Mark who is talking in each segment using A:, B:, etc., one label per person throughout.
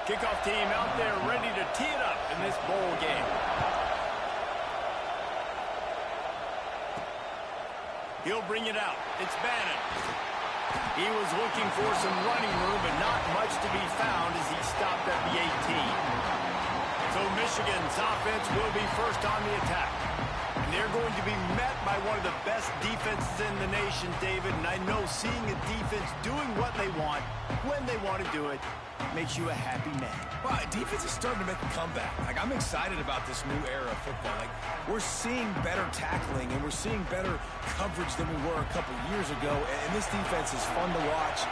A: Kickoff team out there ready to tee it up in this bowl game. He'll bring it out. It's Bannon. He was looking for some running room, but not much to be found as he stopped at the 18. So Michigan's offense will be first on the attack. And they're going to be met by one of the best defenses in the nation, David. And I know seeing a defense doing what they want, when they want to do it, makes you a happy man.
B: Well, defense is starting to make a comeback. Like, I'm excited about this new era of football. Like, we're seeing better tackling, and we're seeing better coverage than we were a couple years ago. And this defense is fun to watch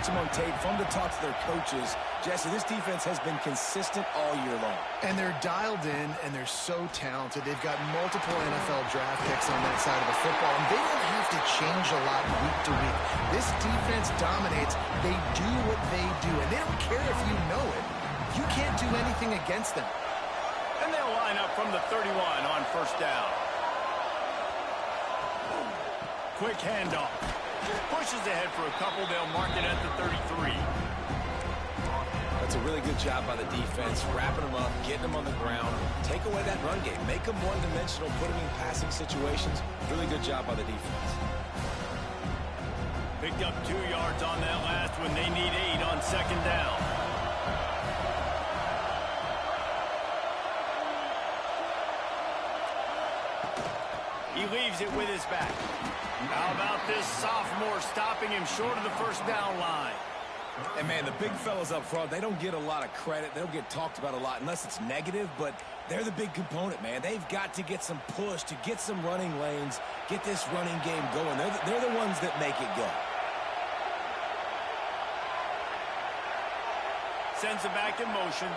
B: them on tape, fun to talk to their coaches. Jesse, this defense has been consistent all year long.
C: And they're dialed in, and they're so talented. They've got multiple NFL draft picks on that side of the football, and they don't have to change a lot week to week. This defense dominates. They do what they do, and they don't care if you know it. You can't do anything against them.
A: And they'll line up from the 31 on first down. Quick handoff. Pushes ahead for a couple. They'll mark it at the 33.
B: That's a really good job by the defense, wrapping them up, getting them on the ground, take away that run game, make them one-dimensional, put them in passing situations. Really good job by the defense.
A: Picked up 2 yards on that last one. They need 8 on second down. He leaves it with his back. How about this sophomore stopping him short of the first down line?
B: And, man, the big fellas up front, they don't get a lot of credit. They don't get talked about a lot unless it's negative, but they're the big component, man. They've got to get some push, to get some running lanes, get this running game going. They're the ones that make it go.
A: Sends it back in motion.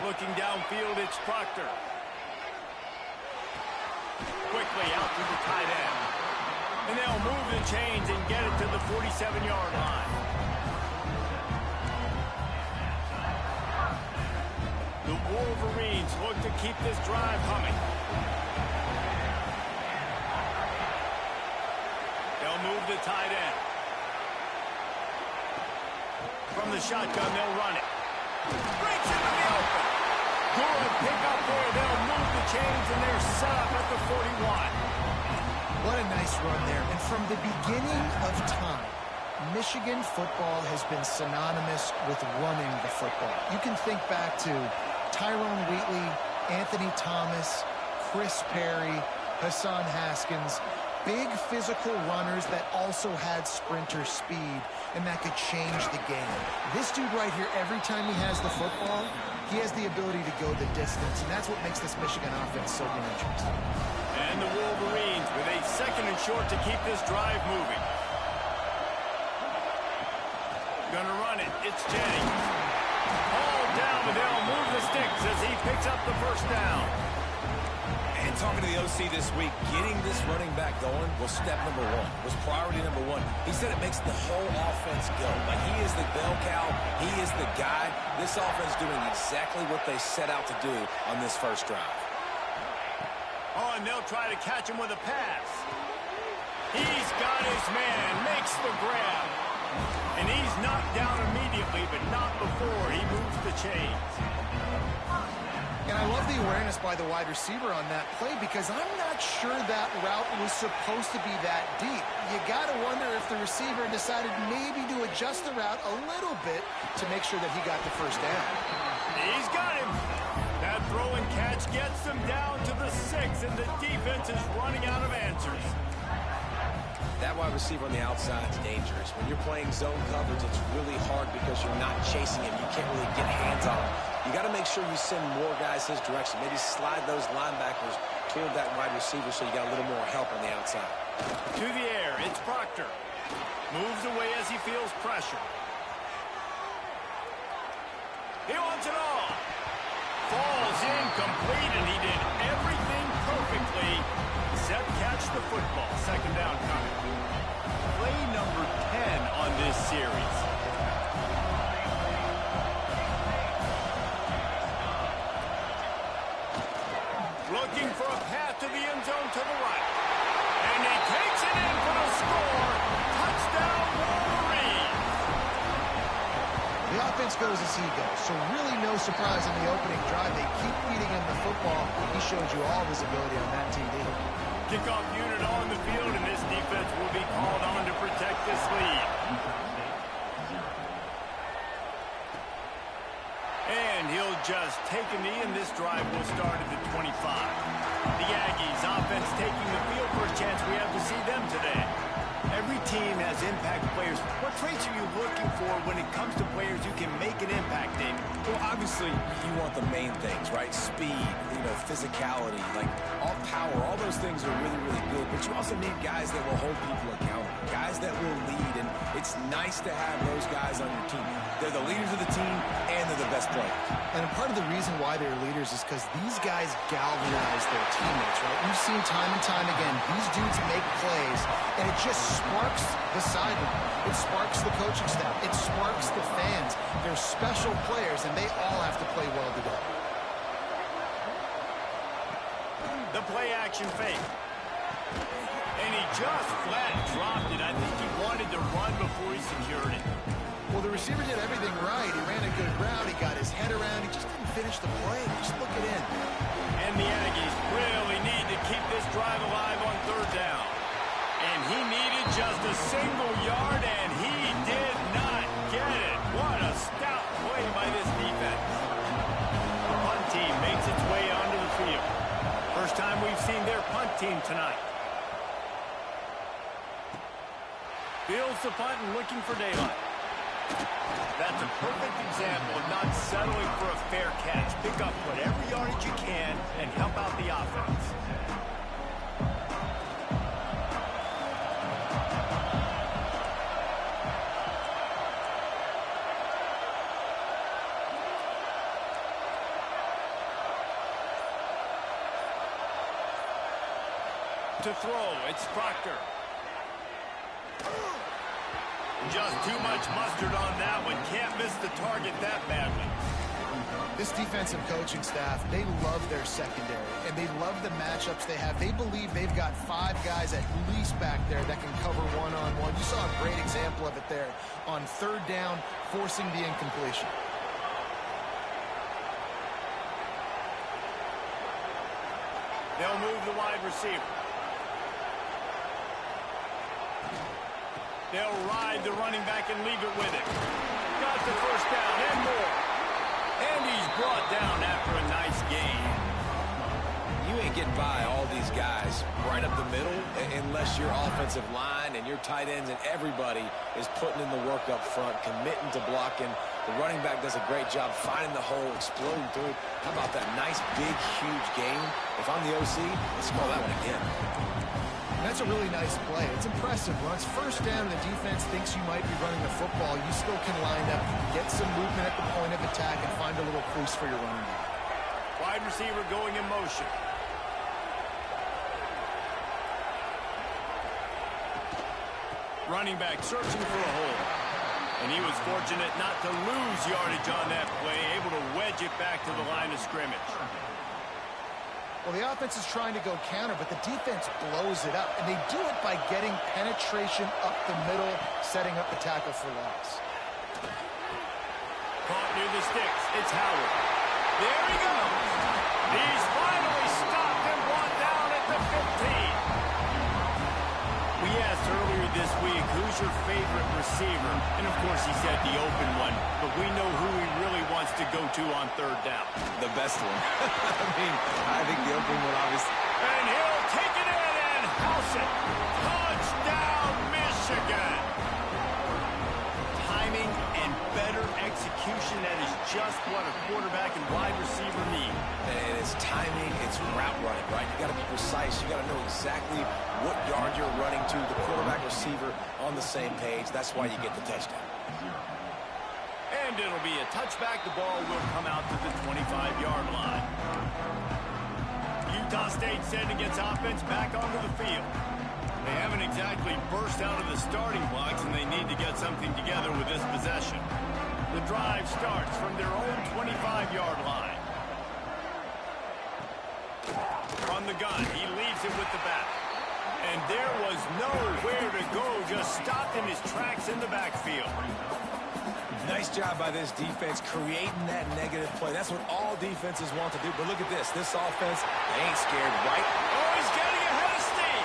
A: Looking downfield, it's Proctor. Quickly out to the tight end. And they'll move the chains and get it to the 47-yard line. The Wolverines look to keep this drive humming. They'll move the tight end. From the shotgun, they'll run it. Breaks into the open. Good pick up there. They'll move the chains, and they're set up at the 41.
C: What a nice run there. And from the beginning of time, Michigan football has been synonymous with running the football. You can think back to Tyrone Wheatley, Anthony Thomas, Chris Perry, Hassan Haskins. Big physical runners that also had sprinter speed and that could change the game. This dude right here, every time he has the football, he has the ability to go the distance, and that's what makes this Michigan offense so dangerous.
A: And the Wolverines with a second and short to keep this drive moving. Gonna run it. It's Jennings. All down, but they'll move the sticks as he picks up the first down.
B: And talking to the OC this week, getting this running back going was step number 1, was priority number 1. He said it makes the whole offense go. Like, he is the bell cow. He is the guy. This offense doing exactly what they set out to do on this first drive.
A: Oh, and they'll try to catch him with a pass. He's got his man, makes the grab. And he's knocked down immediately, but not before he moves the chains.
C: And I love the awareness by the wide receiver on that play because I'm not sure that route was supposed to be that deep. You got to wonder if the receiver decided maybe to adjust the route a little bit to make sure that he got the first down.
A: He's got him. That throw and catch gets them down to the 6, and the defense is running out of answers.
B: That wide receiver on the outside is dangerous. When you're playing zone coverage, it's really hard because you're not chasing him. You can't really get hands on him. You got to make sure you send more guys his direction. Maybe slide those linebackers toward that wide receiver so you got a little more help on the outside.
A: To the air, it's Proctor. Moves away as he feels pressure. He wants it all. Falls incomplete, and he did everything perfectly except catch the football. Second down coming. Play number 10 on this series. Looking for a path to the end zone to the right. And he takes it in for the score. Touchdown.
C: offense goes as he goes. So really no surprise on the opening drive. They keep feeding him the football. He showed you all his ability on that TV.
A: Kickoff unit on the field, and this defense will be called on to protect this lead. And he'll just take a knee, and this drive will start at the 25. The Aggies offense taking the field. First chance we have to see them today. Every team has impact players. What traits are you looking for when it comes to players who can make an impact, Dave?
B: Well, obviously, you want the main things, right? Speed, physicality, like all power. All those things are really, really good. But you also need guys that will hold people accountable, guys that will lead. And it's nice to have those guys on your team. They're the leaders of the team, and they're the best players.
C: And part of the reason why they're leaders is because these guys galvanize their teammates, right? We've seen time and time again, these dudes make plays, and it just sparks the sideline. It sparks the coaching staff. It sparks the fans. They're special players, and they all have to play well together.
A: The play-action fake. And he just flat dropped it. I think he wanted to run before he secured it.
C: Well, the receiver did everything right. He ran a good route. He got his head around. He just didn't finish the play. Just look it in.
A: And the Aggies really need to keep this drive alive on third down. And he needed just a single yard, and he did not get it. What a stout play by this defense. The punt team makes its way onto the field. First time we've seen their punt team tonight. Fields the punt and looking for daylight. That's a perfect example of not settling for a fair catch. Pick up whatever yardage you can and help out the offense. To throw, it's Proctor. Just too much mustard on that one. Can't miss the target that badly.
C: This defensive coaching staff, they love their secondary, and they love the matchups they have. They believe they've got 5 guys at least back there that can cover one-on-one. You saw a great example of it there on third down, forcing the incompletion.
A: They'll move the wide receiver. They'll ride the running back and leave it with him. Got the first down and more. And he's brought down after a nice gain.
B: You ain't getting by all these guys right up the middle unless your offensive line and your tight ends and everybody is putting in the work up front, committing to blocking. The running back does a great job finding the hole, exploding through it. How about that nice, big, huge gain? If I'm the OC, let's call that one again.
C: That's a really nice play. It's impressive. When it's first down and the defense thinks you might be running the football, you still can line up, get some movement at the point of attack, and find a little crease for your running back.
A: Wide receiver going in motion. Running back searching for a hole. And he was fortunate not to lose yardage on that play, able to wedge it back to the line of scrimmage.
C: Well, the offense is trying to go counter, but the defense blows it up. And they do it by getting penetration up the middle, setting up the tackle for loss.
A: Caught near the sticks. It's Howard. There he goes. He's finally stopped and brought down at the 15. We asked earlier this week, who's your favorite receiver? And, of course, he said the open one. But we know who he really wants to go to on third down.
B: The best one. I think the open one, obviously.
A: And he'll take it in and house it. Touchdown, Michigan. Timing and better execution. That is just what a quarterback and wide receiver need.
B: And it's timing, it's route running, right? You got to be precise. You got to know exactly what yard you're running to. The quarterback receiver on the same page. That's why you get the touchdown.
A: And it'll be a touchback. The ball will come out to the 25-yard line. Utah State sending its offense back onto the field. They haven't exactly burst out of the starting blocks, and they need to get something together with this possession. The drive starts from their own 25-yard line. From the gun, he leaves it with the back. And there was nowhere to go, just stopped in his tracks in the backfield.
B: Nice job by this defense creating that negative play. That's what all defenses want to do. But look at this. This offense, they ain't scared, right?
A: Oh, he's getting ahead of steam.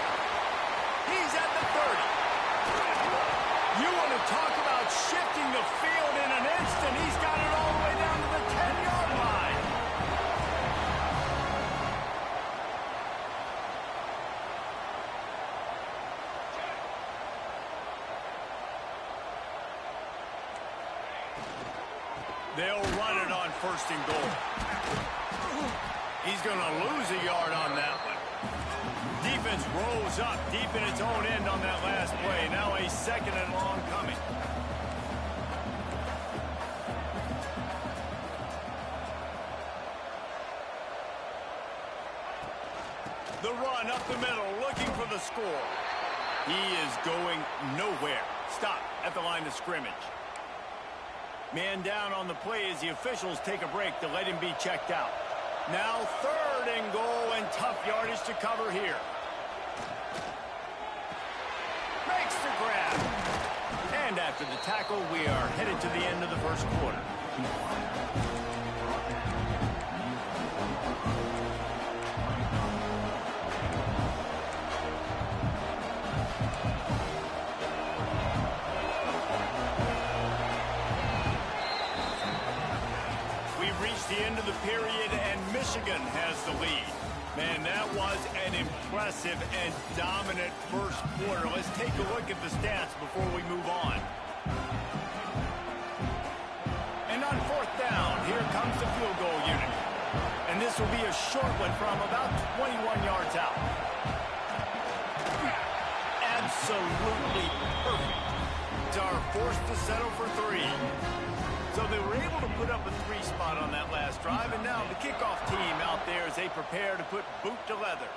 A: He's at the 30. You want to talk about shifting the field in an instant. He's got it all the way down to the 10-yard line. They'll run it on 1st and goal. He's going to lose a yard on that one. Defense rolls up deep in its own end on that last play. Now a 2nd and long coming. The run up the middle, looking for the score. He is going nowhere. Stop at the line of scrimmage. Man down on the play as the officials take a break to let him be checked out. Now 3rd and goal and tough yardage to cover here. Makes the grab. And after the tackle, we are headed to the end of the 1st quarter. The end of the period, and Michigan has the lead. Man, that was an impressive and dominant 1st quarter. Let's take a look at the stats before we move on. And on 4th down, here comes the field goal unit. And this will be a short one from about 21 yards out. Absolutely perfect. Are forced to settle for 3. So they were able to put up a 3 spot on that last drive, and now the kickoff team out there as they prepare to put boot to leather.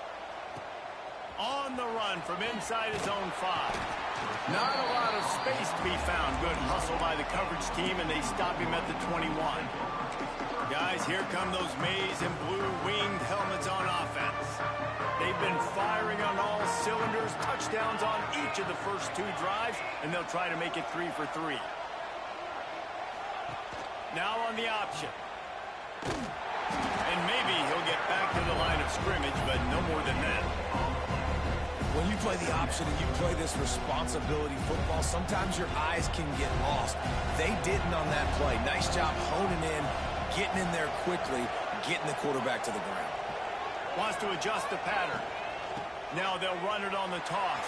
A: On the run from inside his own 5. Not a lot of space to be found. Good hustle by the coverage team, and they stop him at the 21. Guys, here come those maize and blue winged helmets on offense. They've been firing on all cylinders, touchdowns on each of the first 2 drives, and they'll try to make it 3 for 3. Now on the option. And maybe he'll get back to the line of scrimmage, but no more than that.
B: When you play the option and you play this responsibility football, sometimes your eyes can get lost. They didn't on that play. Nice job honing in, getting in there quickly, getting the quarterback to the ground.
A: Wants to adjust the pattern. Now they'll run it on the toss.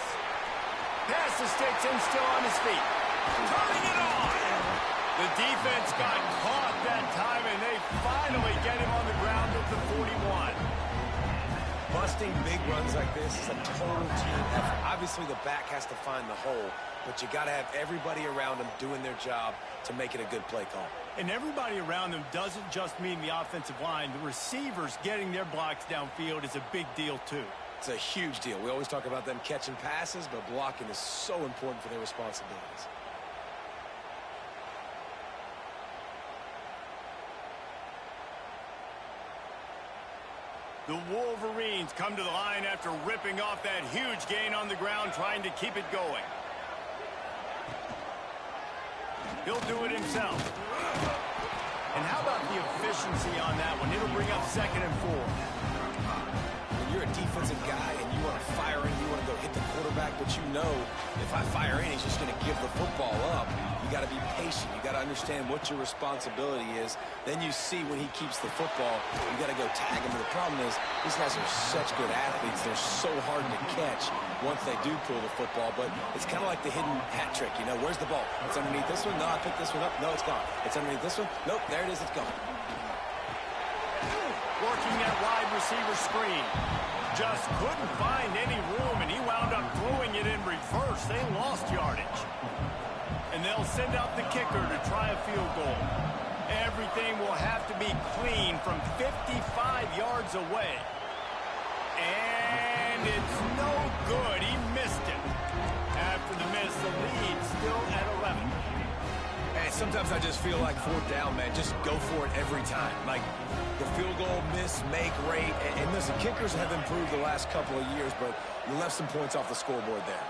A: Pass the sticks and still on his feet. Turning it on. The defense got caught that time, and they finally get him on the ground at the 41.
B: Busting big runs like this is a total team effort. Obviously, the back has to find the hole, but you got to have everybody around them doing their job to make it a good play call.
A: And everybody around them doesn't just mean the offensive line. The receivers getting their blocks downfield is a big deal, too.
B: It's a huge deal. We always talk about them catching passes, but blocking is so important for their responsibilities.
A: The Wolverines come to the line after ripping off that huge gain on the ground, trying to keep it going. He'll do it himself. And how about the efficiency on that one? It'll bring up 2nd and 4.
B: When you're a defensive guy and you want to fire in, you want to go hit the quarterback, but you know if I fire in, he's just going to give the football up. You got to be patient. You got to understand what your responsibility is. Then you see when he keeps the football, you got to go tag him. But the problem is these guys are such good athletes. They're so hard to catch once they do pull the football. But it's kind of like the hidden hat trick. You know, where's the ball? It's underneath this one. No, I picked this one up. No, it's gone. It's underneath this one. Nope, there it is. It's gone.
A: Working that wide receiver screen. Just couldn't find any room, and he wound up throwing it in reverse. They lost yardage. And they'll send out the kicker to try a field goal. Everything will have to be clean from 55 yards away. And it's no good. He missed it. After the miss, the lead still at 11.
B: And sometimes I just feel like 4th down, man. Just go for it every time. Like the field goal miss, make rate. And listen, kickers have improved the last couple of years, but you left some points off the scoreboard there.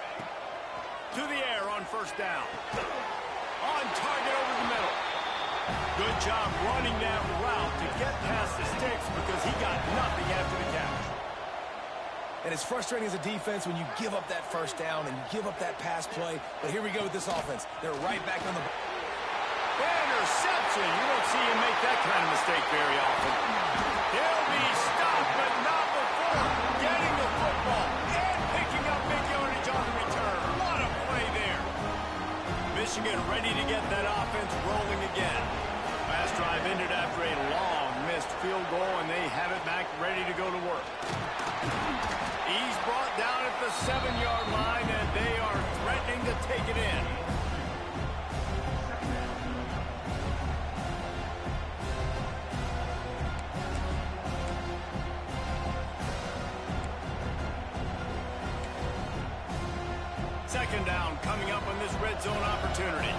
A: To the air on 1st down. On target over the middle. Good job running that route to get past the sticks because he got nothing after the catch.
B: And it's frustrating as a defense when you give up that first down and you give up that pass play. But here we go with this offense. They're right back on the...
A: Interception. You don't see him make that kind of mistake very often. He'll be stopped, but not before getting the football and picking up big yardage on the return. What a play there. Michigan ready to get that offense rolling again. Last drive ended after a long missed field goal, and they have it back ready to go to work. He's brought down at the 7-yard line, and they are threatening to take it in. Second down coming up on this red zone opportunity.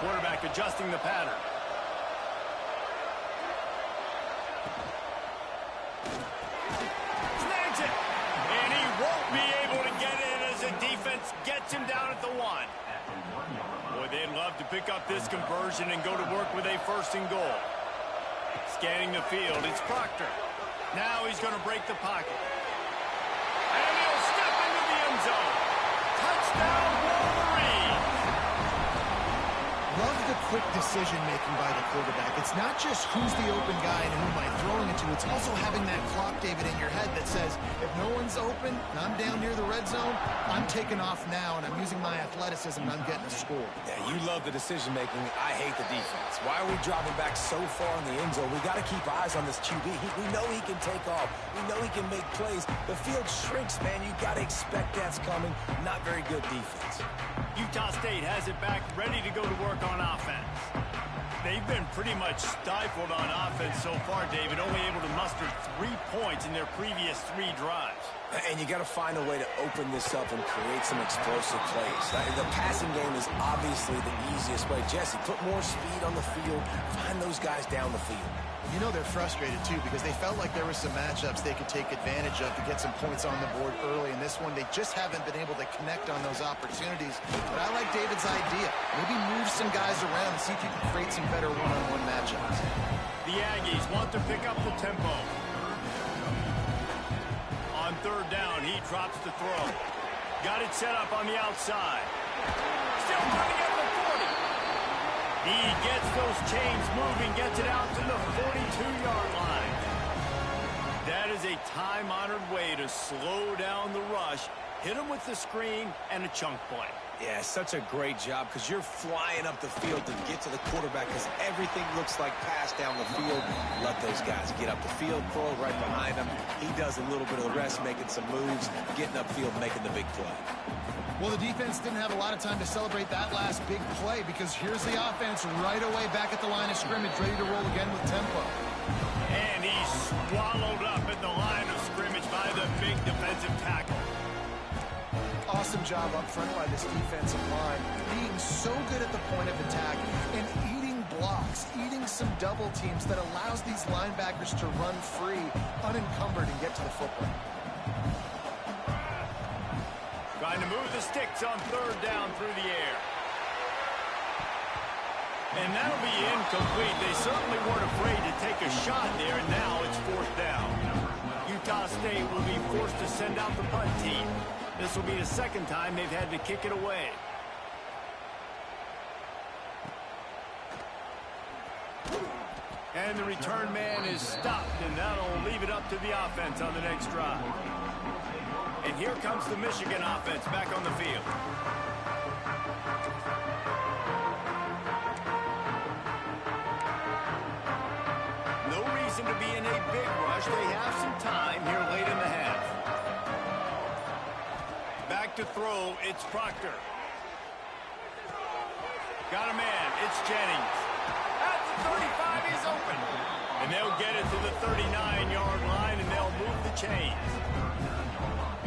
A: Quarterback adjusting the pattern. Snags it. And he won't be able to get in as the defense gets him down at the 1. Boy, they'd love to pick up this conversion and go to work with a 1st and goal. Scanning the field, it's Proctor. Now he's going to break the pocket. And he'll step into the end zone. Touchdown, Wolverine.
C: Love the quick decision-making by the quarterback. It's not just who's the open guy and who am I throwing it to. It's also having that clock, David, in your head that says, if no one's open and I'm down near the red zone, I'm taking off now, and I'm using my athleticism, and I'm getting a score.
B: Yeah, you love the decision-making. I hate the defense. Why are we dropping back so far in the end zone? We got to keep eyes on this QB. We know he can take off. We know he can make plays. The field shrinks, man. You got to expect that's coming. Not very good defense.
A: Utah State has it back, ready to go to work on offense. They've been pretty much stifled on offense so far, David, only able to muster 3 points in their previous 3 drives.
B: And you got to find a way to open this up and create some explosive plays. The passing game is obviously the easiest way. Jesse, put more speed on the field. Find those guys down the field.
C: You know they're frustrated, too, because they felt like there were some matchups they could take advantage of to get some points on the board early. In this one, they just haven't been able to connect on those opportunities. But I like David's idea. Maybe move some guys around and see if you can create some better one-on-one matchups.
A: The Aggies want to pick up the tempo. On 3rd down, he drops the throw. Got it set up on the outside. Still running at the 40. He gets those chains moving, gets it out to the 42-yard line. That is a time-honored way to slow down the rush, hit him with the screen, and a chunk play.
B: Yeah, such a great job because you're flying up the field to get to the quarterback because everything looks like pass down the field. Let those guys get up the field, throw it right behind him. He does a little bit of the rest, making some moves, getting upfield, making the big play.
C: Well, the defense didn't have a lot of time to celebrate that last big play because here's the offense right away back at the line of scrimmage, ready to roll again with tempo.
A: And he's swallowed up at the line of scrimmage by the big defensive tackle.
C: Awesome job up front by this defensive line, being so good at the point of attack and eating blocks, eating some double teams that allows these linebackers to run free, unencumbered, and get to the football.
A: Trying to move the sticks on 3rd down through the air. And that'll be incomplete. They certainly weren't afraid to take a shot there, and now it's 4th down. Utah State will be forced to send out the punt team. This will be the 2nd time they've had to kick it away. And the return man is stopped, and that'll leave it up to the offense on the next drive. And here comes the Michigan offense back on the field. No reason to be in a big rush. They have some time here late in the half. Back to throw, it's Proctor. Got a man, it's Jennings. At the 35, he's open. And they'll get it to the 39-yard line, and they'll move the chains.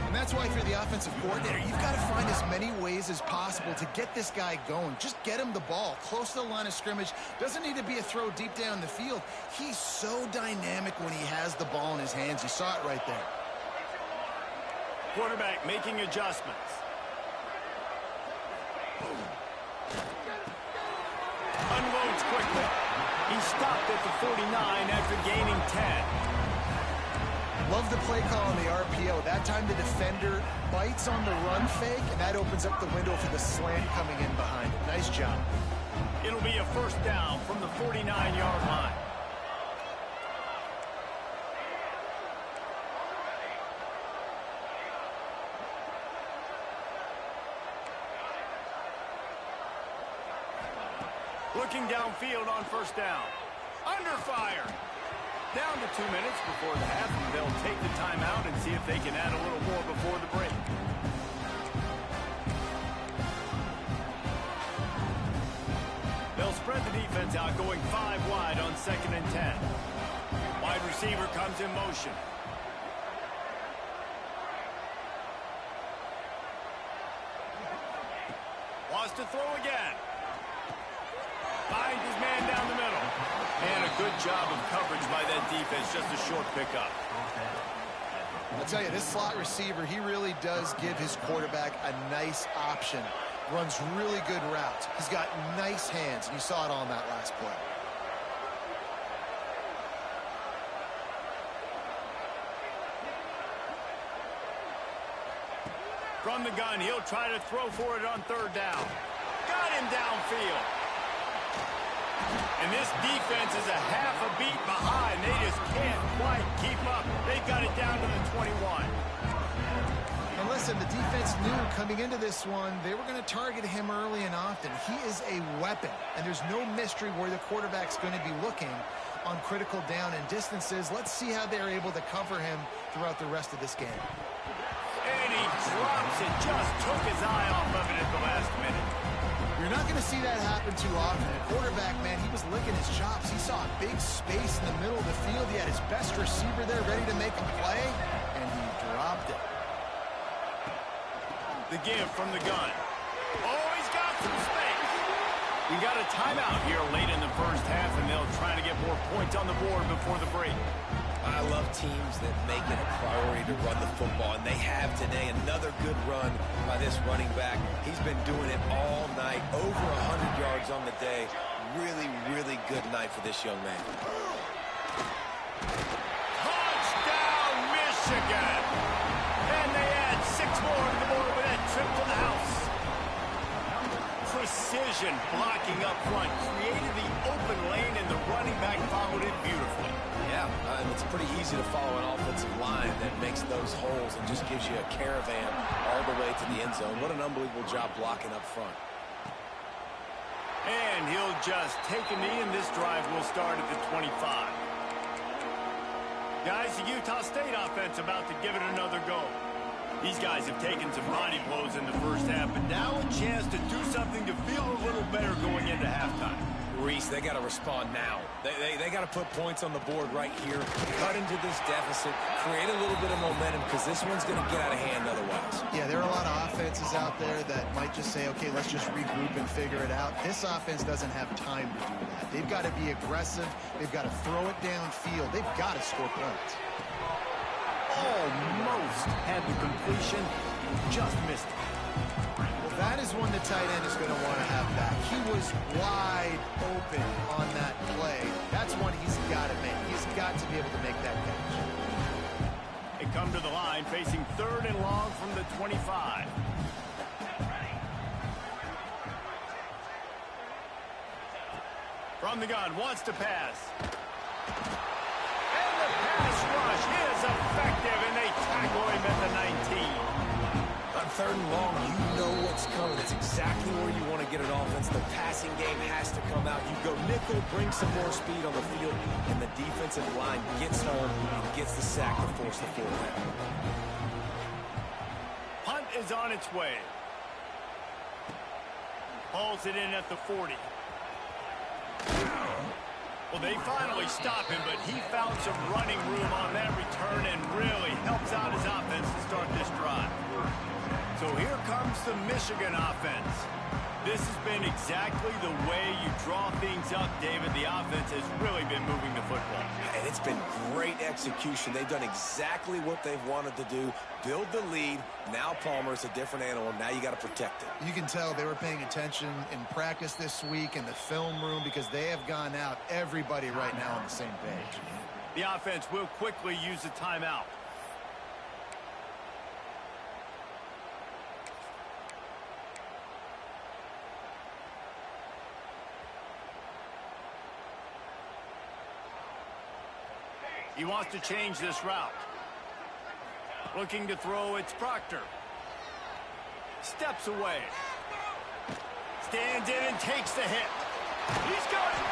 C: And that's why if you're the offensive coordinator, you've got to find as many ways as possible to get this guy going. Just get him the ball close to the line of scrimmage. Doesn't need to be a throw deep down the field. He's so dynamic when he has the ball in his hands. You saw it right there.
A: Quarterback making adjustments. quickly. He stopped at the 49 after gaining 10.
C: Love the play call on the RPO. That time the defender bites on the run fake, and that opens up the window for the slant coming in behind it. Nice job.
A: It'll be a first down from the 49-yard line. Looking downfield on first down. Under fire. Down to 2 minutes before the half, and they'll take the timeout and see if they can add a little more before the break. They'll spread the defense out, going 5 wide on 2nd and 10. Wide receiver comes in motion. Wants to throw again. Finds his man down the middle. And a good job of coverage by that defense. Just a short pickup.
C: I'll tell you, this slot receiver, he really does give his quarterback a nice option. Runs really good routes. He's got nice hands, and you saw it all in that last play.
A: From the gun, he'll try to throw for it on 3rd down. Got him downfield. And this defense is a half a beat behind. They just can't quite keep up. They've got it down to the 21.
C: And listen, the defense knew coming into this one, they were going to target him early and often. He is a weapon, and there's no mystery where the quarterback's going to be looking on critical down and distances. Let's see how they're able to cover him throughout the rest of this game.
A: And he drops it. Just took his eye off of it at the last minute.
C: You're not going to see that happen too often. A quarterback, man, he was licking his chops. He saw a big space in the middle of the field. He had his best receiver there ready to make a play, and he dropped it.
A: The give from the gun. Oh, he's got some space. We got a timeout here late in the first half, and they'll try to get more points on the board before the break.
B: I love teams that make it a priority to run the football, and they have today. Another good run by this running back. He's been doing it all night, over 100 yards on the day. Really, really good night for this young man.
A: Touchdown, Michigan! And they add 6 more to the board with that trip to the house. Precision blocking up front created the open lane, and the running back followed it beautifully.
B: Yeah, and it's pretty easy to follow an offensive line that makes those holes and just gives you a caravan all the way to the end zone. What an unbelievable job blocking up front.
A: And he'll just take a knee, and this drive will start at the 25. Guys, the Utah State offense about to give it another go. These guys have taken some body blows in the first half, but now a chance to do something to feel a little better going into halftime.
B: Reese, they got to respond now. They got to put points on the board right here, cut into this deficit, create a little bit of momentum, because this one's going to get out of hand otherwise.
C: Yeah, there are a lot of offenses out there that might just say, okay, let's just regroup and figure it out. This offense doesn't have time to do that. They've got to be aggressive. They've got to throw it downfield. They've got to score points.
A: Almost had the completion, just missed it.
C: Well, that is one the tight end is going to want to have back. He was wide open on that play. That's one he's got to make. He's got to be able to make that catch.
A: They come to the line facing 3rd and long from the 25. From the gun, wants to pass. And the pass rush is effective, and they tackle him at the 19.
B: On 3rd and long, you know what's coming. It's exactly where you want to get an offense. The passing game has to come out. You go nickel, bring some more speed on the field, and the defensive line gets home and gets the sack to force the 4th down.
A: Punt is on its way. Hauls it in at the 40. Well, they finally stop him, but he found some running room on that return and really helps out his offense to start this drive. So here comes the Michigan offense. This has been exactly the way you draw things up, David. The offense has really been moving the football.
B: And it's been great execution. They've done exactly what they've wanted to do. Build the lead. Now Palmer's a different animal. Now you got to protect it.
C: You can tell they were paying attention in practice this week in the film room because they have gone out, everybody right now on the same page.
A: The offense will quickly use a timeout. He wants to change this route. Looking to throw, it's Proctor. Steps away. Stands in and takes the hit. He's got it.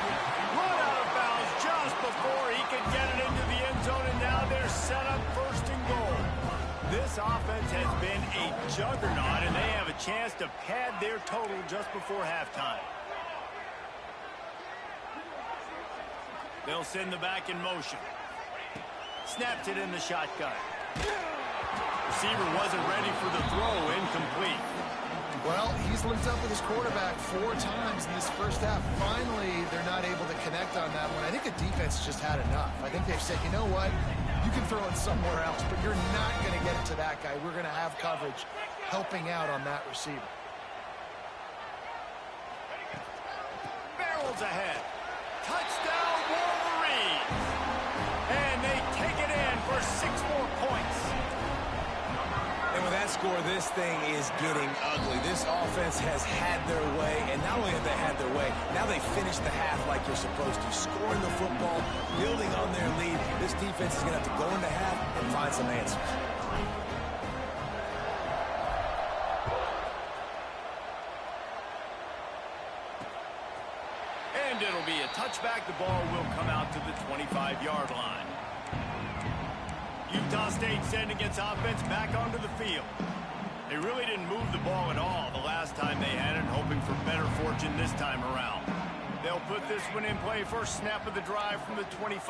A: Run out of bounds just before he could get it into the end zone, and now they're set up first and goal. This offense has been a juggernaut, and they have a chance to pad their total just before halftime. They'll send the back in motion. Snaps it in the shotgun. Receiver wasn't ready for the throw, incomplete.
C: Well, he's linked up with his quarterback 4 times in this first half. Finally, they're not able to connect on that one. I think the defense just had enough. I think they've said, you know what? You can throw it somewhere else, but you're not going to get it to that guy. We're going to have coverage helping out on that receiver.
A: Barrels ahead. Touchdown, Wolverines! And they take it in for 6 more points.
B: And with that score, this thing is getting ugly. This offense has had their way, and not only have they had their way, now they finish the half like you're supposed to, scoring the football, building on their lead. This defense is going to have to go into half and find some answers.
A: And it'll be a touchback. The ball will come out to the 25-yard line. Utah State sending its offense back onto the field. They really didn't move the ball at all the last time they had it, hoping for better fortune this time around. They'll put this one in play. First snap of the drive from the 25.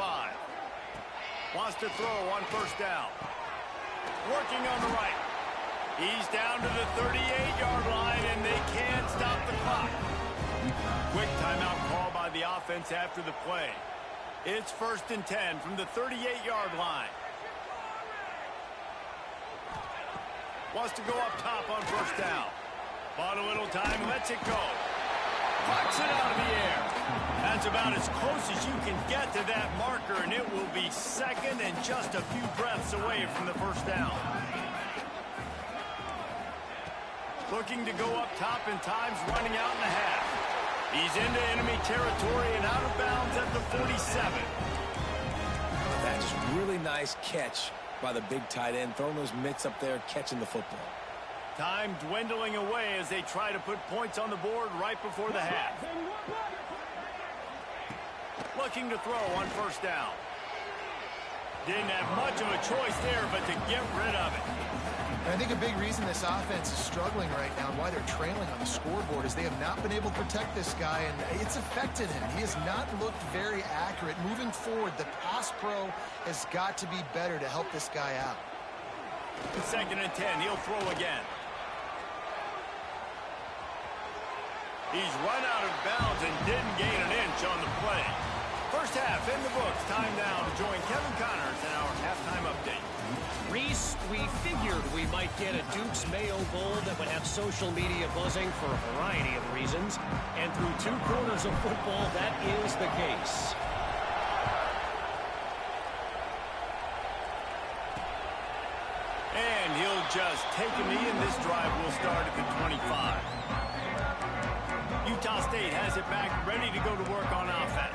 A: Wants to throw on first down. Working on the right. He's down to the 38-yard line, and they can't stop the clock. Quick timeout call by the offense after the play. It's 1st and 10 from the 38-yard line. Wants to go up top on first down. Bought a little time, lets it go. Pucks it out of the air. That's about as close as you can get to that marker, and it will be second and just a few breaths away from the first down. Looking to go up top, and time's running out in the half. He's into enemy territory and out of bounds at the 47.
B: That's really nice catch by the big tight end, throwing those mitts up there, catching the football.
A: Time dwindling away as they try to put points on the board right before the half. Looking to throw on first down. Didn't have much of a choice there, but to get rid of it.
C: And I think a big reason this offense is struggling right now and why they're trailing on the scoreboard is they have not been able to protect this guy, and it's affected him. He has not looked very accurate. Moving forward, the pass pro has got to be better to help this guy out.
A: 2nd and 10. He'll throw again. He's run out of bounds and didn't gain an inch on the play. First half in the books. Time now to join Kevin Connors in our halftime update.
D: Reese, we figured we might get a Duke's Mayo Bowl that would have social media buzzing for a variety of reasons. And through 2 quarters of football, that is the case.
A: And he'll just take a knee, and this drive will start at the 25. Utah State has it back, ready to go to work on offense.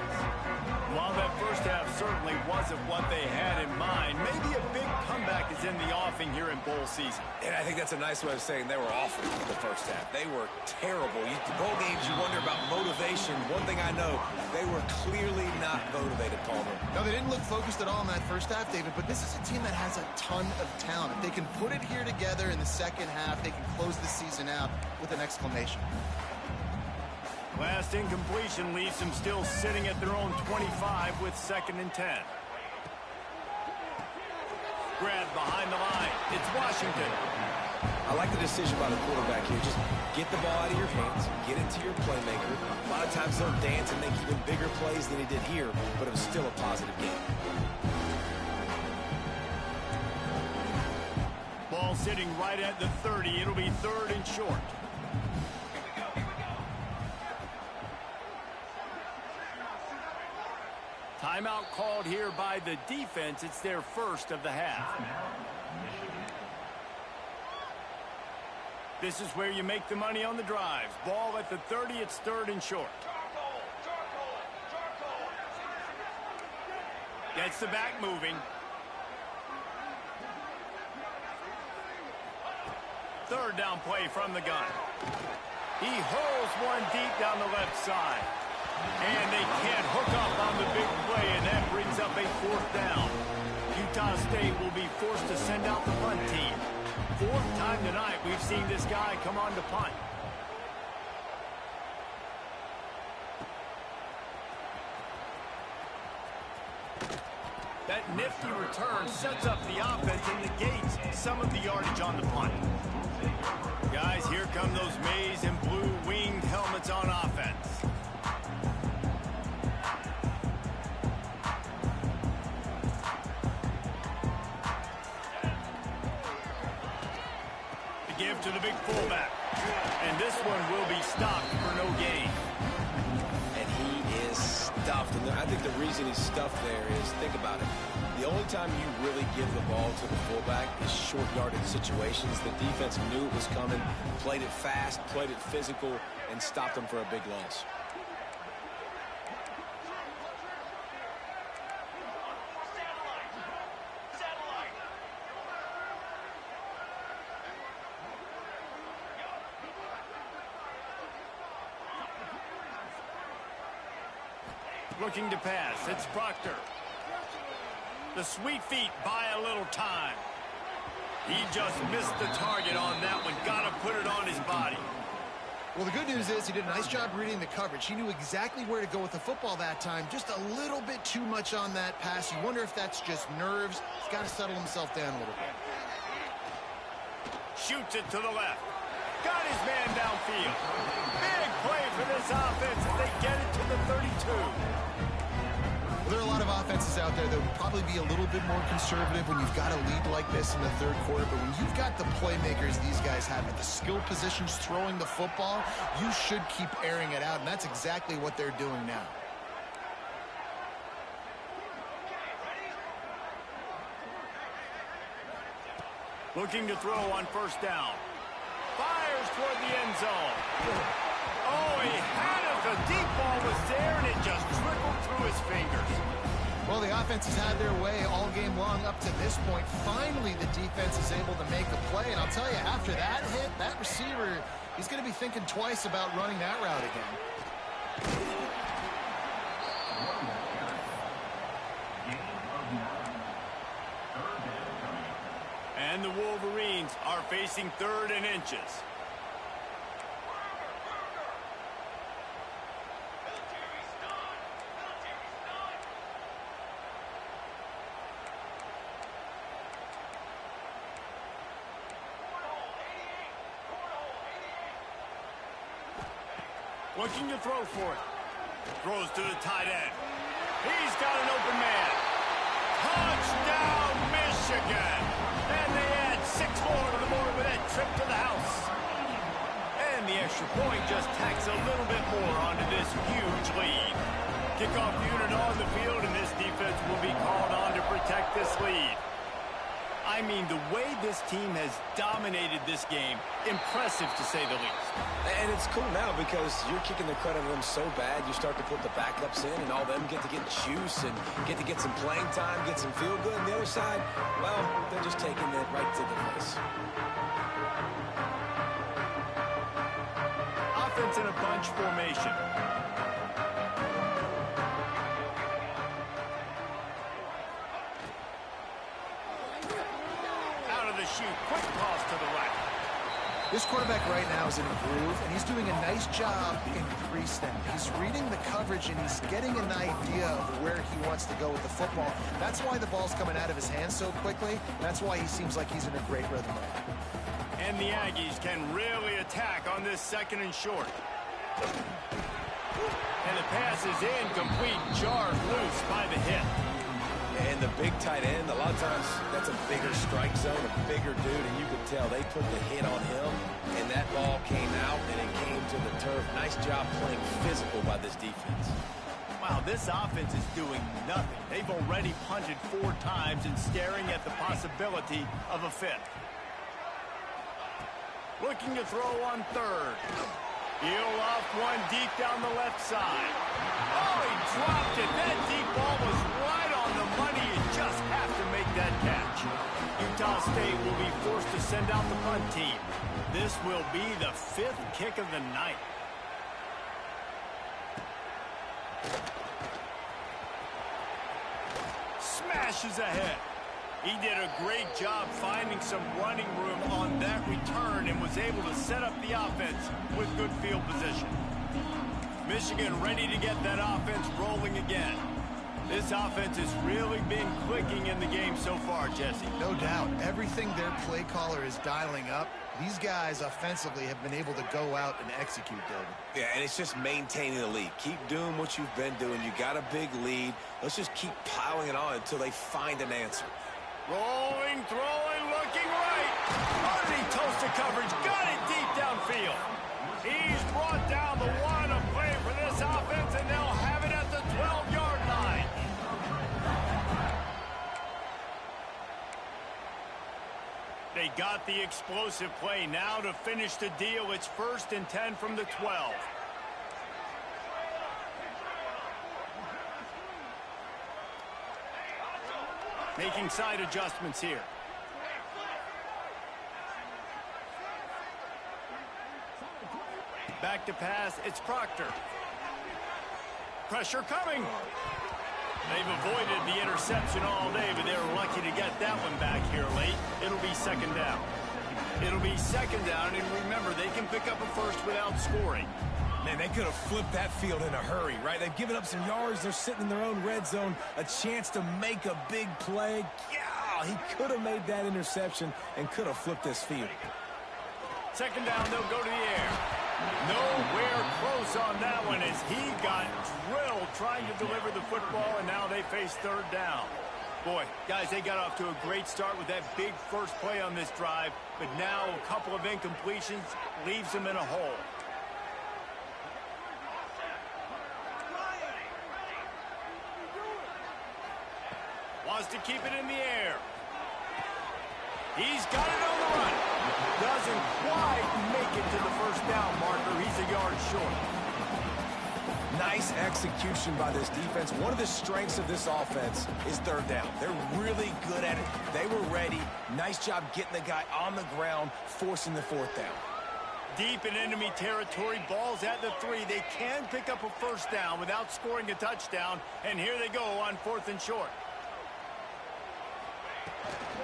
A: While that first half certainly wasn't what they had in mind, maybe a big comeback is in the offing here in bowl season.
B: And I think that's a nice way of saying they were awful the first half. They were terrible. Bowl games, you wonder about motivation. One thing I know, they were clearly not motivated, Palmer.
C: No, they didn't look focused at all in that first half, David, but this is a team that has a ton of talent. If they can put it here together in the second half, they can close the season out with an exclamation.
A: Last incompletion leaves them still sitting at their own 25 with 2nd and 10. grab behind the line. It's Washington.
B: I like the decision by the quarterback here. Just get the ball out of your hands, get it to your playmaker. A lot of times they'll dance and make even bigger plays than he did here, but it was still a positive game.
A: Ball sitting right at the 30. It'll be 3rd and short. Timeout called here by the defense. It's their first of the half. This is where you make the money on the drives. Ball at the 30. It's 3rd and short. Gets the back moving. 3rd down play from the gun. He hurls one deep down the left side. And they can't hook up on the big play, and that brings up a 4th down. Utah State will be forced to send out the punt team. 4th time tonight we've seen this guy come on to punt. That nifty return sets up the offense and negates some of the yardage on the punt. Guys, here come those maize and blue winged helmets on offense. The give to the big fullback. And this one will be stopped for no gain.
B: And he is stuffed. And I think the reason he's stuffed there is, think about it. The only time you really give the ball to the fullback is short yardage situations. The defense knew it was coming, played it fast, played it physical, and stopped them for a big loss.
A: Looking to pass. It's Proctor. The sweet feet buy a little time. He just missed the target on that one. Got to put it on his body.
C: Well, the good news is he did a nice job reading the coverage. He knew exactly where to go with the football that time. Just a little bit too much on that pass. You wonder if that's just nerves. He's got to settle himself down a little bit.
A: Shoots it to the left. Got his man downfield. Big play for this offense as they get it to the 32.
C: There are a lot of offenses out there that would probably be a little bit more conservative when you've got a lead like this in the 3rd quarter. But when you've got the playmakers these guys have at the skill positions throwing the football, you should keep airing it out. And that's exactly what they're doing now.
A: Looking to throw on 1st down. Fires toward the end zone. Oh, he had it. The deep ball was there, and it just trickled through his fingers.
C: Well, the offense has had their way all game long up to this point. Finally, the defense is able to make a play. And I'll tell you, after that hit, that receiver, he's going to be thinking twice about running that route again.
A: And the Wolverines are facing 3rd and inches. Looking to throw for it. Throws to the tight end. He's got an open man. Touchdown, Michigan! And they add 6 more to the board with that trip to the house. And the extra point just tacks a little bit more onto this huge lead. Kickoff unit on the field, and this defense will be called on to protect this lead. I mean, the way this team has dominated this game, impressive to say the least.
B: And it's cool now because you're kicking the credit of them so bad, you start to put the backups in, and all them get to get juice and get to get some playing time, get some feel good. And the other side, well, they're just taking it right to the face.
A: Offense in a bunch formation. Shoot, quick toss to the right.
C: This quarterback right now is in a groove, and he's doing a nice job in pre-snap. He's reading the coverage, and he's getting an idea of where he wants to go with the football. That's why the ball's coming out of his hands so quickly, and that's why he seems like he's in a great rhythm.
A: And the Aggies can really attack on this 2nd and short. And the pass is incomplete, jarred loose by the hit.
B: And the big tight end, a lot of times that's a bigger strike zone, a bigger dude, and you could tell they put the hit on him, and that ball came out, and it came to the turf. Nice job playing physical by this defense.
A: Wow, this offense is doing nothing. They've already punted 4 times and staring at the possibility of a 5th. Looking to throw on 3rd. He'll off one deep down the left side. Oh, he dropped it. That deep ball was right on the money. You just have to make that catch. Utah State will be forced to send out the punt team. This will be the 5th kick of the night. Smashes ahead. He did a great job finding some running room on that return and was able to set up the offense with good field position. Michigan ready to get that offense rolling again. This offense has really been clicking in the game so far, Jesse.
C: No doubt. Everything their play caller is dialing up, these guys offensively have been able to go out and execute, David.
B: Yeah, and it's just maintaining the lead. Keep doing what you've been doing. You got a big lead. Let's just keep piling it on until they find an answer.
A: Rolling, throwing, looking right. Oh, did he toast the coverage? Got it deep downfield. He's brought down the one of play for this offense, and they'll have it at the 12-yard line. They got the explosive play now to finish the deal. It's 1st and 10 from the 12. Making side adjustments here. Back to pass, it's Proctor. Pressure coming. They've avoided the interception all day, but they're lucky to get that one back here late. It'll be 2nd down. It'll be 2nd down, and remember, they can pick up a first without scoring.
B: Man, they could have flipped that field in a hurry, right? They've given up some yards. They're sitting in their own red zone. A chance to make a big play. Yeah, he could have made that interception and could have flipped this field.
A: 2nd down, they'll go to the air. Nowhere close on that one as he got drilled trying to deliver the football, and now they face 3rd down. Boy, guys, they got off to a great start with that big first play on this drive, but now a couple of incompletions leaves them in a hole. Wants to keep it in the air. He's got it on the run. Doesn't quite make it to the 1st down marker. He's a yard short.
B: Nice execution by this defense. One of the strengths of this offense is 3rd down. They're really good at it. They were ready. Nice job getting the guy on the ground, forcing the 4th down.
A: Deep in enemy territory, balls at the 3. They can pick up a 1st down without scoring a touchdown, and here they go on 4th and short.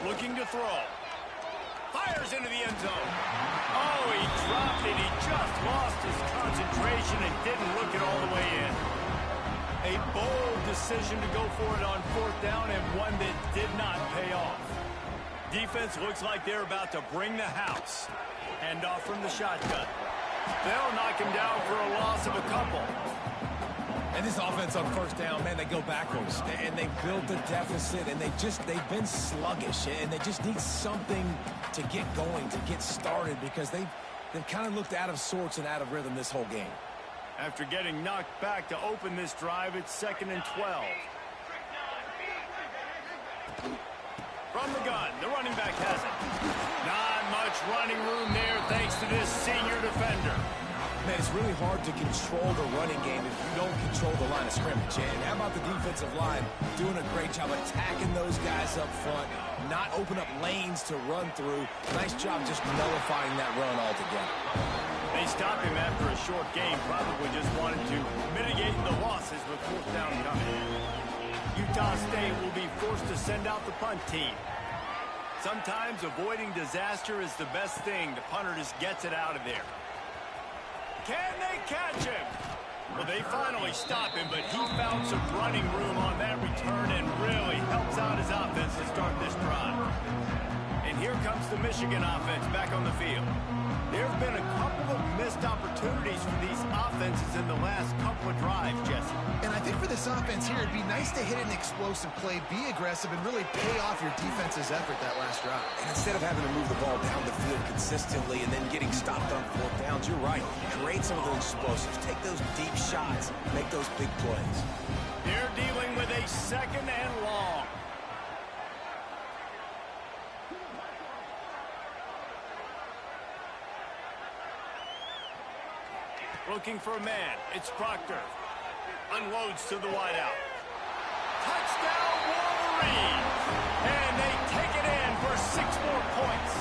A: Looking to throw. Fires into the end zone. Oh, he dropped it. He just lost his concentration and didn't look it all the way in. A bold decision to go for it on 4th down, and one that did not pay off. Defense looks like they're about to bring the house. Hand off from the shotgun. They'll knock him down for a loss of a couple.
B: And this offense on 1st down, man, they go backwards. And they built a deficit, and they've been sluggish. And they just need something to get going, to get started, because they've kind of looked out of sorts and out of rhythm this whole game.
A: After getting knocked back to open this drive, it's 2nd and 12. From the gun, the running back has it. Not much running room there thanks to this senior defender.
B: Man, it's really hard to control the running game if you don't control the line of scrimmage. And how about the defensive line doing a great job attacking those guys up front, not open up lanes to run through. Nice job just nullifying that run altogether.
A: They stopped him after a short game, probably just wanted to mitigate the losses with 4th down coming. Utah State will be forced to send out the punt team. Sometimes avoiding disaster is the best thing. The punter just gets it out of there. Can they catch him? Well, they finally stop him, but he found some running room on that return and really helps out his offense to start this drive. And here comes the Michigan offense back on the field. There have been a couple of missed opportunities for these offenses in the last couple of drives, Jesse.
C: And I think for this offense here, it'd be nice to hit an explosive play, be aggressive, and really pay off your defense's effort that last drive.
B: And instead of having to move the ball down the field consistently and then getting stopped on 4th downs, you're right. Create some of those explosives. Take those deep shots. Make those big plays.
A: They're dealing with a 2nd and long. Looking for a man. It's Proctor. Unloads to the wideout. Touchdown, Wolverines! And they take it in for 6 more points.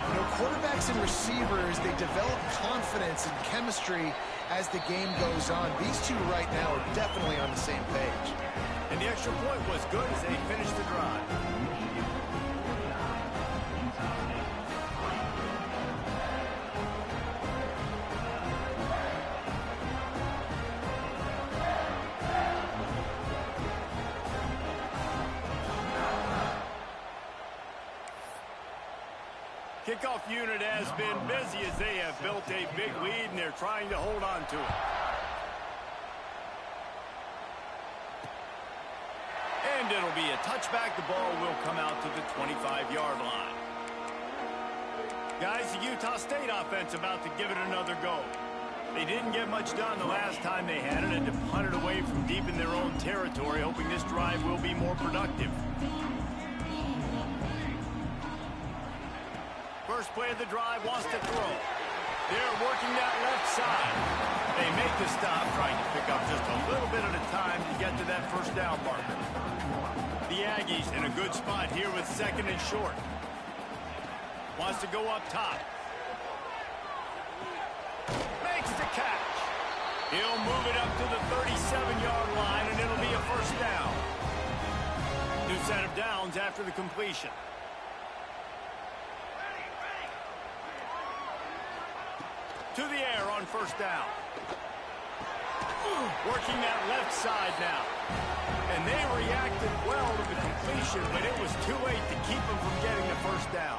C: You know, quarterbacks and receivers, they develop confidence and chemistry as the game goes on. These two right now are definitely on the same page.
A: And the extra point was good as they finished the drive. Kickoff unit has been busy as they have built a big lead, and they're trying to hold on to it. And it'll be a touchback. The ball will come out to the 25-yard line. Guys, the Utah State offense about to give it another go. They didn't get much done the last time they had it, and to punt it away from deep in their own territory, hoping this drive will be more productive. First play of the drive, wants to throw. They're working that left side. They make the stop, trying to pick up just a little bit at a time to get to that 1st down marker. The Aggies in a good spot here with 2nd and short. Wants to go up top. Makes the catch. He'll move it up to the 37-yard line, and it'll be a 1st down. New set of downs after the completion. To the air on 1st down. Working that left side now. And they reacted well to the completion, but it was too late to keep them from getting the 1st down.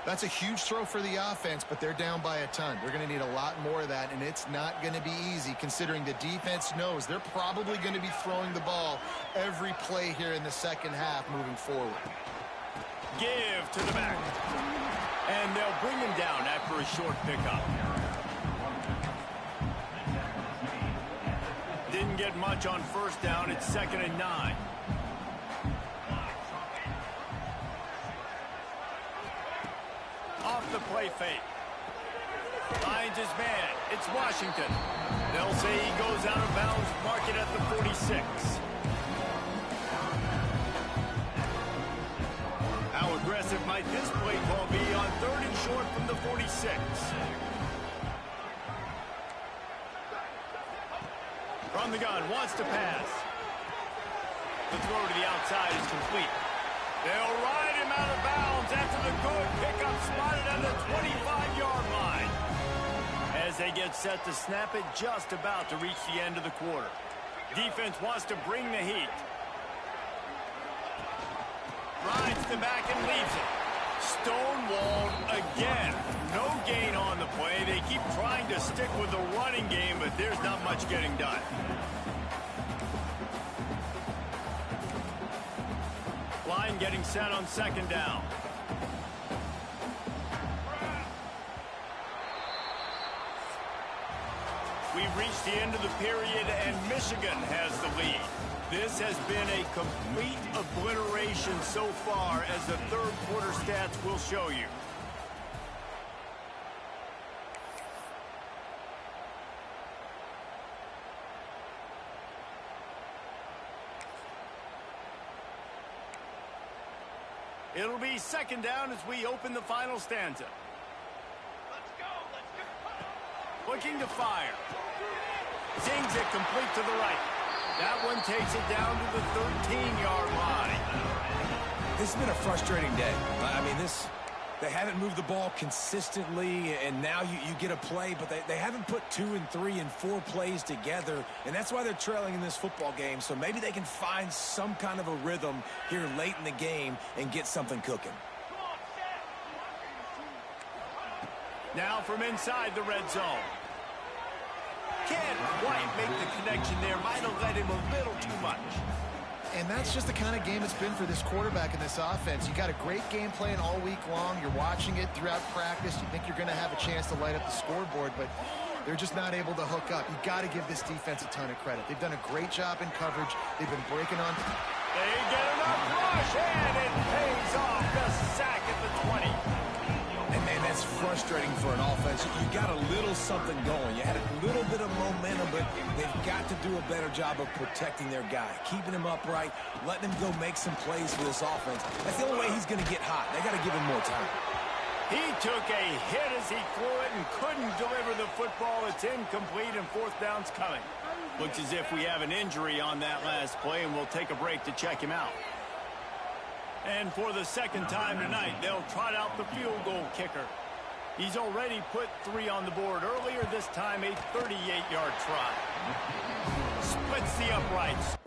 C: That's a huge throw for the offense, but they're down by a ton. They're going to need a lot more of that, and it's not going to be easy considering the defense knows they're probably going to be throwing the ball every play here in the 2nd half moving forward.
A: Give to the back. And they'll bring him down after a short pickup. Didn't get much on 1st down. It's 2nd and 9. Off the play fake. Finds his man. It's Washington. They'll say he goes out of bounds. Mark it at the 46. How aggressive might this play call be on 3rd and short from the 46? From the gun, wants to pass. The throw to the outside is complete. They'll ride him out of bounds after the good pickup spotted on the 25-yard line. As they get set to snap it, just about to reach the end of the quarter. Defense wants to bring the heat. Rides the back and leaves it. Stonewalled again. No gain on the play. They keep trying to stick with the running game, but there's not much getting done. Line getting set on 2nd down. We've reached the end of the period, and Michigan has the lead. This has been a complete obliteration so far, as the 3rd quarter stats will show you. It'll be 2nd down as we open the final stanza. Let's go. Looking to fire. Zings it complete to the right. That one takes it down to the 13-yard line.
B: This has been a frustrating day. I mean, they haven't moved the ball consistently, and now you get a play, but they haven't put 2 and 3 and 4 plays together, and that's why they're trailing in this football game. So maybe they can find some kind of a rhythm here late in the game and get something cooking.
A: Now from inside the red zone. Can't quite make the connection there. Might have led him a little too much.
C: And that's just the kind of game it's been for this quarterback in this offense. You got a great game plan all week long. You're watching it throughout practice. You think you're going to have a chance to light up the scoreboard, but they're just not able to hook up. You got to give this defense a ton of credit. They've done a great job in coverage. They've been breaking on.
A: They get enough rush, and it pays off. The sack at the 20.
B: And, man, that's frustrating for an offense. You got a little something going. You had a little bit of momentum, but they've got to do a better job of protecting their guy, keeping him upright, letting him go make some plays for this offense. That's the only way he's going to get hot. They got to give him more time.
A: He took a hit as he threw it and couldn't deliver the football. It's incomplete, and fourth down's coming. Looks as if we have an injury on that last play, and we'll take a break to check him out. And for the second time tonight, they'll trot out the field goal kicker. He's already put 3 on the board. Earlier this time, a 38-yard try. Splits the uprights.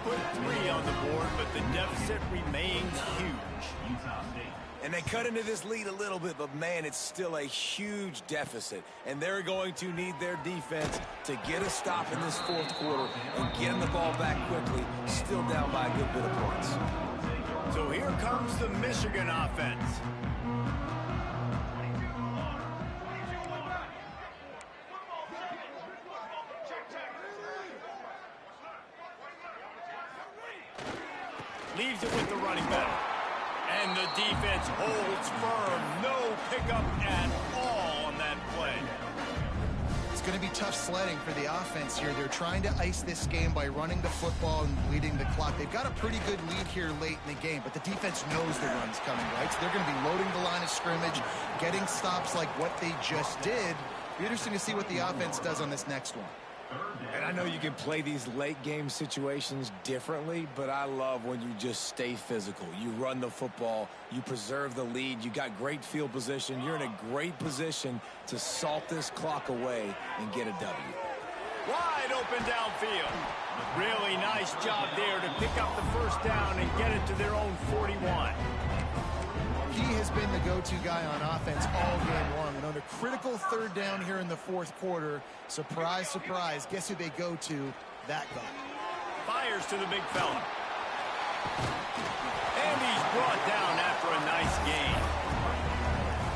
A: put 3 on the board, but the deficit remains huge.
B: And they cut into this lead a little bit, but, man, it's still a huge deficit. And they're going to need their defense to get a stop in this fourth quarter and get the ball back quickly, still down by a good bit of points.
A: So here comes the Michigan offense. Leaves it with the running back. And the defense holds firm. No pickup at all on that play.
C: It's going to be tough sledding for the offense here. They're trying to ice this game by running the football and bleeding the clock. They've got a pretty good lead here late in the game, but the defense knows the run's coming, right? So they're going to be loading the line of scrimmage, getting stops like what they just did. It'll be interesting to see what the offense does on this next one.
B: And I know you can play these late game situations differently, but I love when you just stay physical. You run the football, you preserve the lead, you got great field position, you're in a great position to salt this clock away and get a W.
A: Wide open downfield. Really nice job there to pick up the first down and get it to their own 41.
C: He has been the go-to guy on offense all game long. And on a critical third down here in the fourth quarter, surprise, surprise, guess who they go to? That guy.
A: Fires to the big fella. And he's brought down after a nice gain.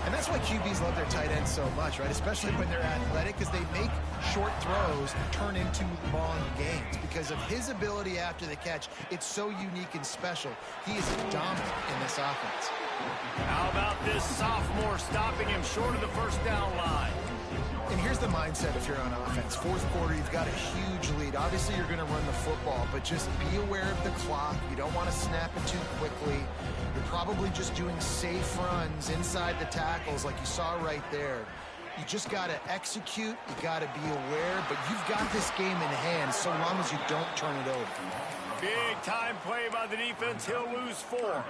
C: And that's why QBs love their tight ends so much, right? Especially when they're athletic, because they make short throws turn into long gains. Because of his ability after the catch, it's so unique and special. He is dominant in this offense.
A: How about this sophomore stopping him short of the first down line?
C: And here's the mindset if you're on offense. Fourth quarter, you've got a huge lead. Obviously, you're going to run the football, but just be aware of the clock. You don't want to snap it too quickly. You're probably just doing safe runs inside the tackles like you saw right there. You just got to execute. You got to be aware, but you've got this game in hand so long as you don't turn it over.
A: Big time play by the defense. He'll lose 4.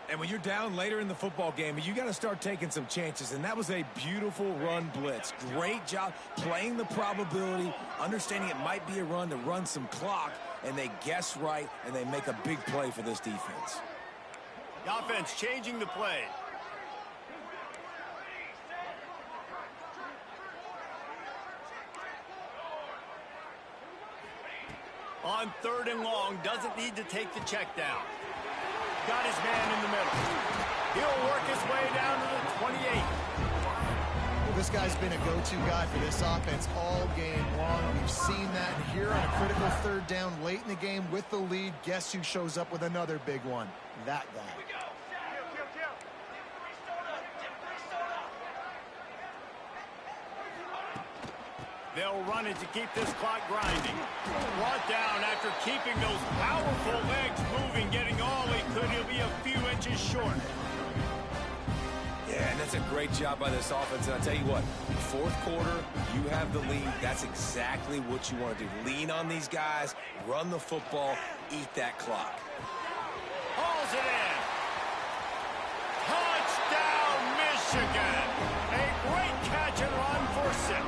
B: And when you're down later in the football game, you got to start taking some chances. And that was a beautiful run blitz. Great job playing the probability, understanding it might be a run to run some clock, and they guess right, and they make a big play for this defense.
A: The offense changing the play. On 3rd and long, doesn't need to take the check down. Got his man in the middle. He'll work his way down to the 28.
C: Well, this guy's been a go-to guy for this offense all game long. We've seen that here on a critical 3rd down late in the game with the lead. Guess who shows up with another big one? That guy.
A: They'll run it to keep this clock grinding. Brought down after keeping those powerful legs moving, getting all he could. He'll be a few inches short.
B: Yeah, and that's a great job by this offense. And I'll tell you what, fourth quarter, you have the lead. That's exactly what you want to do. Lean on these guys, run the football, eat that clock.
A: Hauls it in. Touchdown, Michigan. A great catch and run for 6.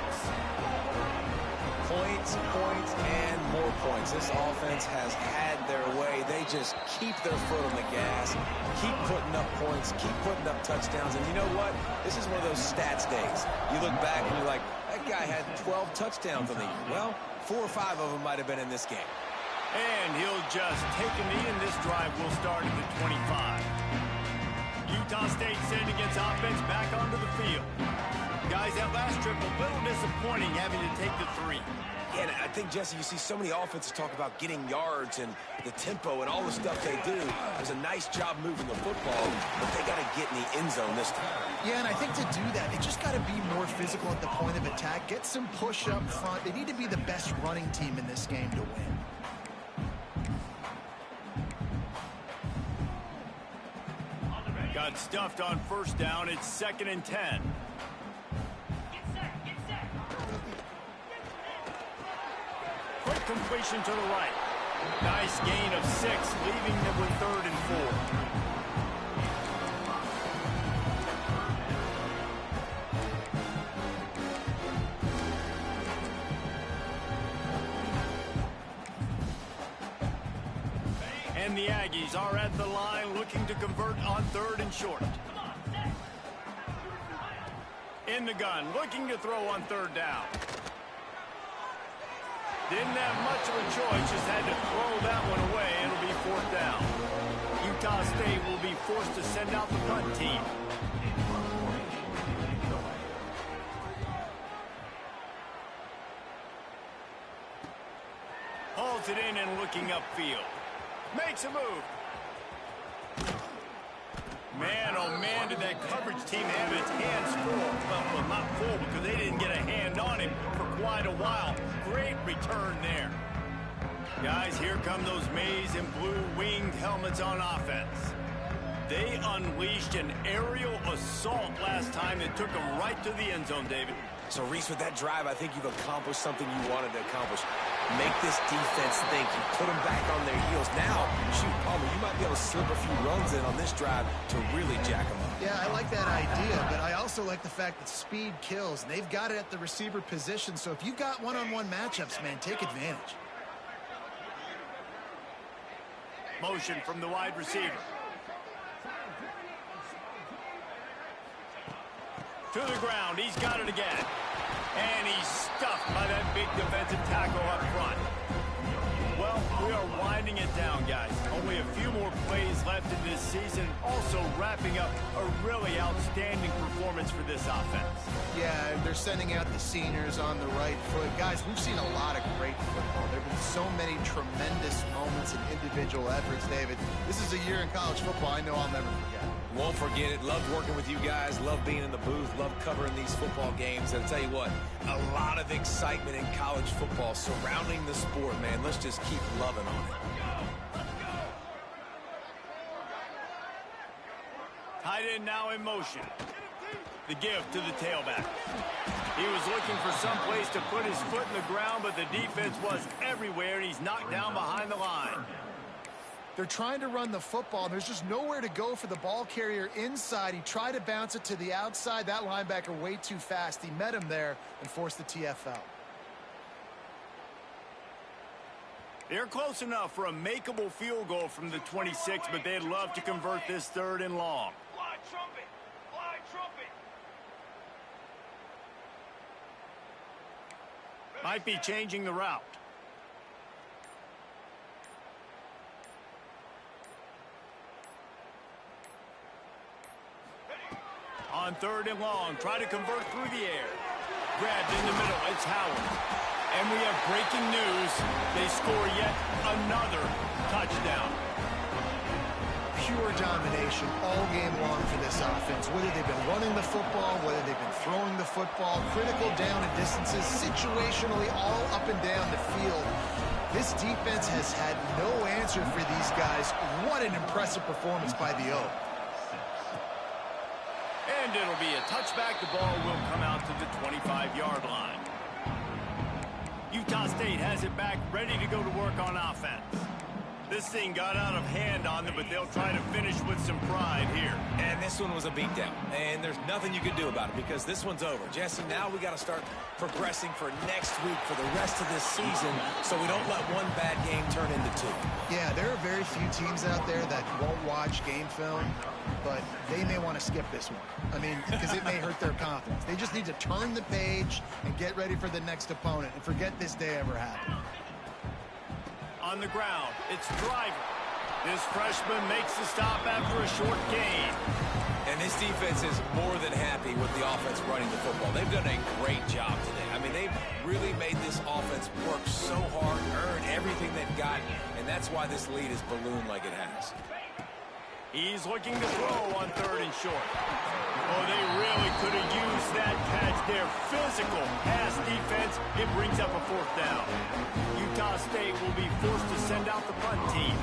B: Points, points, and more points. This offense has had their way. They just keep their foot on the gas, keep putting up points, keep putting up touchdowns. And you know what? This is one of those stats days. You look back and you're like, that guy had 12 touchdowns on the year. Well, 4 or 5 of them might have been in this game.
A: And he'll just take a knee, and this drive will start at the 25. Utah State sending its offense back onto the field. Guys, that last trip, a little disappointing having to take the 3.
B: Yeah, and I think, Jesse, you see so many offenses talk about getting yards and the tempo and all the stuff they do. It was a nice job moving the football, but they got to get in the end zone this time.
C: Yeah, and I think to do that, they just got to be more physical at the point of attack. Get some push up front. They need to be the best running team in this game to win.
A: Got stuffed on first down. It's 2nd and 10. Quick completion to the right. Nice gain of 6, leaving them with 3rd and 4. And the Aggies are at the line looking to convert on 3rd and short. In the gun, looking to throw on 3rd down. Didn't have much of a choice, just had to throw that one away. It'll be 4th down. Utah State will be forced to send out the punt team. Hauls it in and looking upfield. Makes a move. Man, oh man, did that coverage team have its hands full. Well, not full because they didn't get a hand on him for quite a while. Great return there. Guys, here come those maize and blue winged helmets on offense. They unleashed an aerial assault last time that took them right to the end zone, David.
B: So, Reese, with that drive, I think you've accomplished something you wanted to accomplish. Make this defense think. You put them back on their heels. Now, shoot, Palmer, you might be able to slip a few runs in on this drive to really jack them up.
C: Yeah, I like that idea, but I also like the fact that speed kills. And they've got it at the receiver position, so if you've got one-on-one matchups, man, take advantage.
A: Motion from the wide receiver. To the ground, he's got it again. And he's stuffed by that big defensive tackle up front. Well, we are winding it down, guys. Only a few more plays left in this season. Also wrapping up a really outstanding performance for this offense.
C: Yeah, they're sending out the seniors on the right foot. Guys, we've seen a lot of great football. There have been so many tremendous moments and individual efforts, David. This is a year in college football I know I'll never forget.
B: Won't forget it. Loved working with you guys. Loved being in the booth. Loved covering these football games. And I'll tell you what, a lot of excitement in college football surrounding the sport, man. Let's just keep loving on it.
A: Tight end now in motion. The give to the tailback. He was looking for some place to put his foot in the ground, but the defense was everywhere, and he's knocked down behind the line.
C: They're trying to run the football. There's just nowhere to go for the ball carrier inside. He tried to bounce it to the outside. That linebacker way too fast. He met him there and forced the TFL.
A: They're close enough for a makeable field goal from the 26, but they'd love to convert this 3rd and long.
E: Fly trumpet! Fly trumpet!
A: Might be changing the route. On 3rd and long, try to convert through the air. Grabbed in the middle, it's Howard. And we have breaking news. They score yet another touchdown.
C: Pure domination all game long for this offense. Whether they've been running the football, whether they've been throwing the football, critical down and distances, situationally all up and down the field. This defense has had no answer for these guys. What an impressive performance by the O.
A: And it'll be a touchback. The ball will come out to the 25-yard line. Utah State has it back, ready to go to work on offense. This thing got out of hand on them, but they'll try to finish with some pride here.
B: And this one was a beatdown. And there's nothing you can do about it because this one's over. Jesse, now we got to start progressing for next week for the rest of this season so we don't let one bad game turn into two.
C: Yeah, there are very few teams out there that won't watch game film, but they may want to skip this one. I mean, because it may hurt their confidence. They just need to turn the page and get ready for the next opponent and forget this day ever happened.
A: On the ground, it's Driver. This freshman makes the stop after a short gain.
B: And this defense is more than happy with the offense running the football. They've done a great job today. I mean, they've really made this offense work so hard, earn everything they've got, and that's why this lead is ballooned like it has.
A: He's looking to throw on 3rd and short. Oh, they really could have used that catch there. Physical pass defense. It brings up a 4th down. Utah State will be forced to send out the punt team.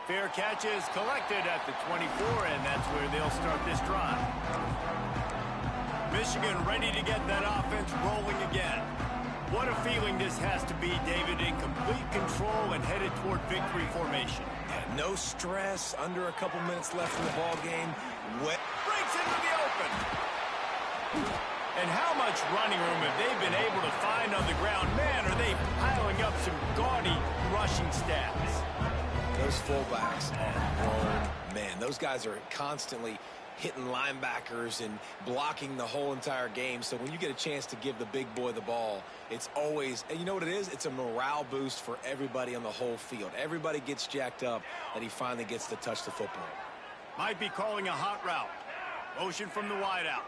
A: Fair catch is collected at the 24, and that's where they'll start this drive. Michigan ready to get that offense rolling again. What a feeling this has to be, David, in complete control and headed toward victory formation.
B: Yeah, no stress, under a couple minutes left in the ball game.
A: Breaks into the open. And how much running room have they been able to find on the ground? Man, are they piling up some gaudy rushing stats.
B: Those fullbacks are grown men. Those guys are constantly hitting linebackers and blocking the whole entire game. So when you get a chance to give the big boy the ball, it's always, and you know what it is? It's a morale boost for everybody on the whole field. Everybody gets jacked up that he finally gets to touch the football.
A: Might be calling a hot route. Motion from the wideout.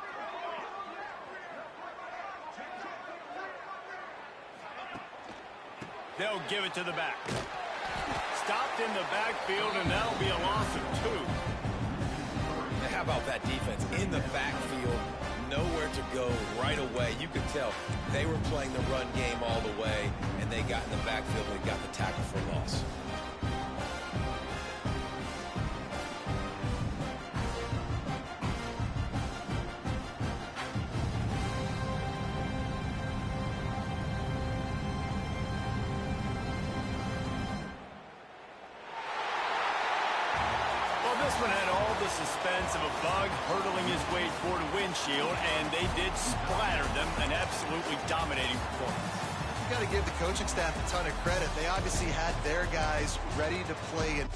A: They'll give it to the back. Stopped in the backfield, and that'll be a loss of 2.
B: How about that defense in the backfield, nowhere to go right away? You could tell they were playing the run game all the way, and they got in the backfield and got the tackle for loss.
A: This one had all the suspense of a bug hurtling his way toward a windshield, and they did splatter them. An absolutely dominating performance.
C: You got to give the coaching staff a ton of credit. They obviously had their guys ready to play.